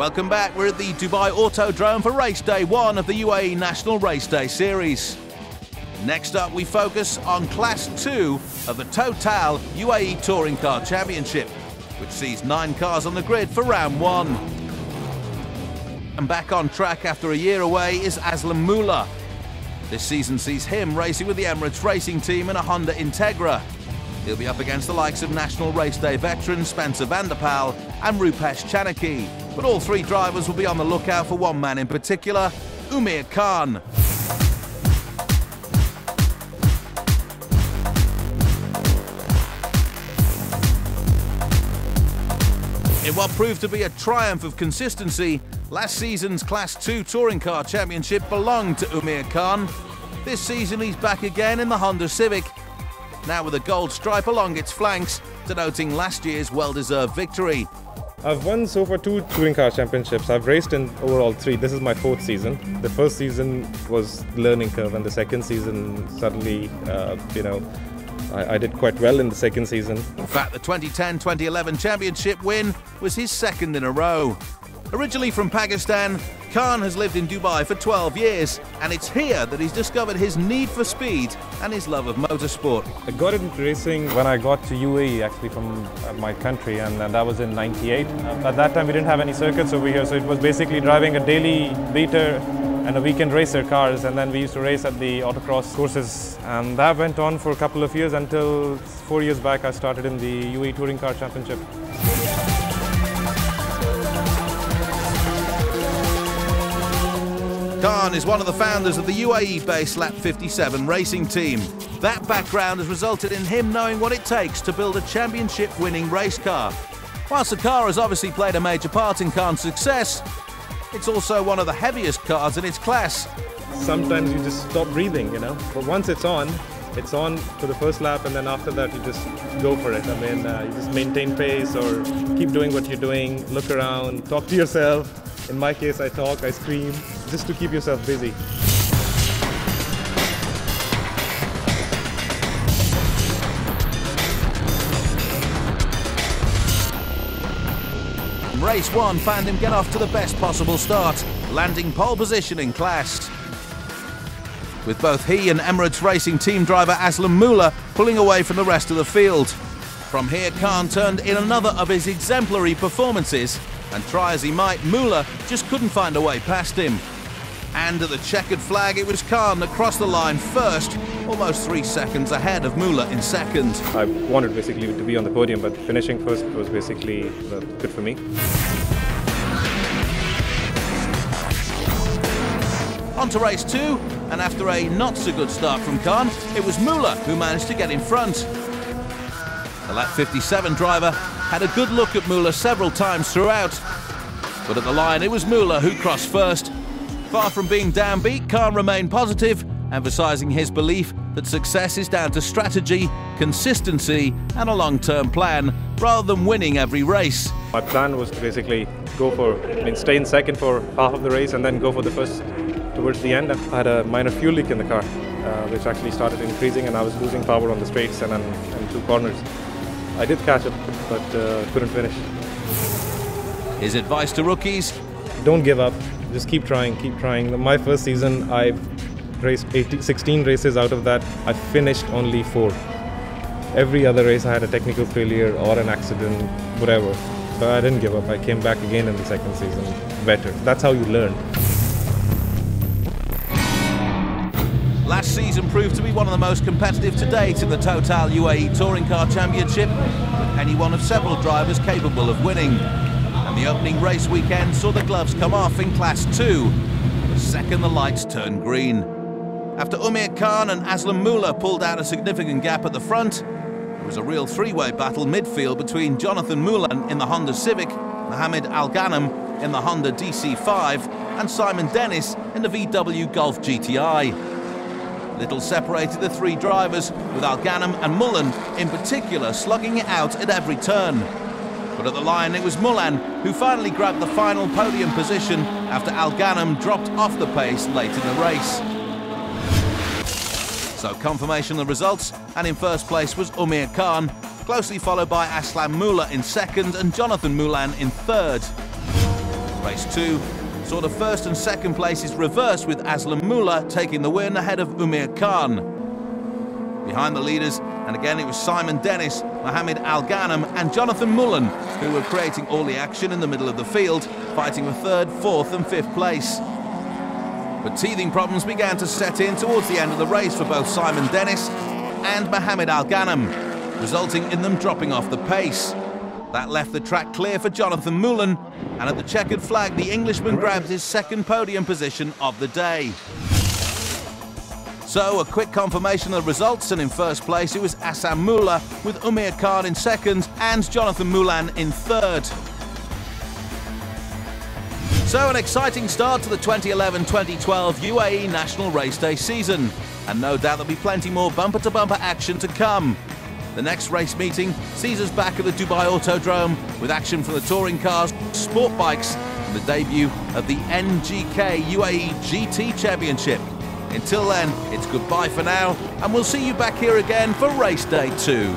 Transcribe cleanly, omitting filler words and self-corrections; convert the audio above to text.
Welcome back. We're at the Dubai Autodrome for race day 1 of the UAE National Race Day Series. Next up, we focus on Class 2 of the Total UAE Touring Car Championship, which sees 9 cars on the grid for round 1. And back on track after a year away is Aslam Moolah. This season sees him racing with the Emirates Racing Team in a Honda Integra. He'll be up against the likes of National Race Day veterans Spencer van der Pal and Rupesh Chanakhi. But all 3 drivers will be on the lookout for one man in particular, Omir Khan. In what proved to be a triumph of consistency, last season's Class 2 Touring Car Championship belonged to Omir Khan. This season he's back again in the Honda Civic, now with a gold stripe along its flanks, denoting last year's well-deserved victory. I've won so far 2 touring car championships. I've raced in overall 3. This is my 4th season. The first season was learning curve, and the second season suddenly, I did quite well in the second season. In fact, the 2010-2011 championship win was his 2nd in a row. Originally from Pakistan, Khan has lived in Dubai for 12 years, and it's here that he's discovered his need for speed and his love of motorsport. I got into racing when I got to UAE, actually from my country, and that was in '98. At that time we didn't have any circuits over here, so it was basically driving a daily beater and a weekend racer cars, and then we used to race at the autocross courses, and that went on for a couple of years until 4 years back I started in the UAE Touring Car Championship. Khan is one of the founders of the UAE-based Lap 57 racing team. That background has resulted in him knowing what it takes to build a championship-winning race car. Whilst the car has obviously played a major part in Khan's success, it's also one of the heaviest cars in its class. Sometimes you just stop breathing, but once it's on for the first lap, and then after that you just go for it. You just maintain pace or keep doing what you're doing, look around, talk to yourself. In my case, I talk, I scream, just to keep yourself busy. Race 1 found him get off to the best possible start, landing pole position in class, with both he and Emirates Racing Team driver Aslam Moolah pulling away from the rest of the field. From here, Khan turned in another of his exemplary performances, and try as he might, Moolah just couldn't find a way past him. And at the checkered flag, it was Khan that crossed the line first, almost 3 seconds ahead of Moolah in second. I wanted basically to be on the podium, but finishing first was basically good for me. On to race 2, and after a not-so-good start from Khan, it was Moolah who managed to get in front. The Lap 57 driver had a good look at Moolah several times throughout, but at the line it was Moolah who crossed first. Far from being downbeat, Khan remained positive, emphasising his belief that success is down to strategy, consistency and a long-term plan, rather than winning every race. My plan was to basically stay in second for half of the race and then go for the first towards the end. I had a minor fuel leak in the car, which actually started increasing, and I was losing power on the straights and 2 corners. I did catch up, but couldn't finish. His advice to rookies? Don't give up. Just keep trying, keep trying. My first season, I raced 16 races. Out of that, I finished only 4. Every other race, I had a technical failure or an accident, whatever. But I didn't give up. I came back again in the second season, better. That's how you learn. Last season proved to be one of the most competitive to date in the Total UAE Touring Car Championship, with any one of several drivers capable of winning. And the opening race weekend saw the gloves come off in Class 2, the second the lights turned green. After Omir Khan and Aslam Moolah pulled out a significant gap at the front, there was a real 3-way battle midfield between Jonathan Moolah in the Honda Civic, Mohammed Al-Ghanem in the Honda DC5 and Simon Dennis in the VW Golf GTI. Little separated the 3 drivers, with Al-Ghanem and Mullen in particular slugging it out at every turn. But at the line it was Mullen who finally grabbed the final podium position after Al-Ghanem dropped off the pace late in the race. So confirmation of the results, and in first place was Omir Khan, closely followed by Aslam Moolah in second and Jonathan Moolah in third. Race 2 saw the first and second places reversed, with Aslam Mulla taking the win ahead of Omir Khan. Behind the leaders, and again it was Simon Dennis, Mohamed Al Ghanem and Jonathan Mullen who were creating all the action in the middle of the field, fighting for third, fourth and fifth place. But teething problems began to set in towards the end of the race for both Simon Dennis and Mohamed Al Ghanem, resulting in them dropping off the pace. That left the track clear for Jonathan Mullen, and at the checkered flag the Englishman grabbed his second podium position of the day. So a quick confirmation of the results, and in first place it was Aslam Mulla, with Omir Khan in second and Jonathan Mullen in third. So an exciting start to the 2011-2012 UAE National Race Day season, and no doubt there'll be plenty more bumper-to-bumper action to come. The next race meeting sees us back at the Dubai Autodrome with action from the touring cars, sport bikes and the debut of the NGK UAE GT Championship. Until then, it's goodbye for now, and we'll see you back here again for Race Day 2.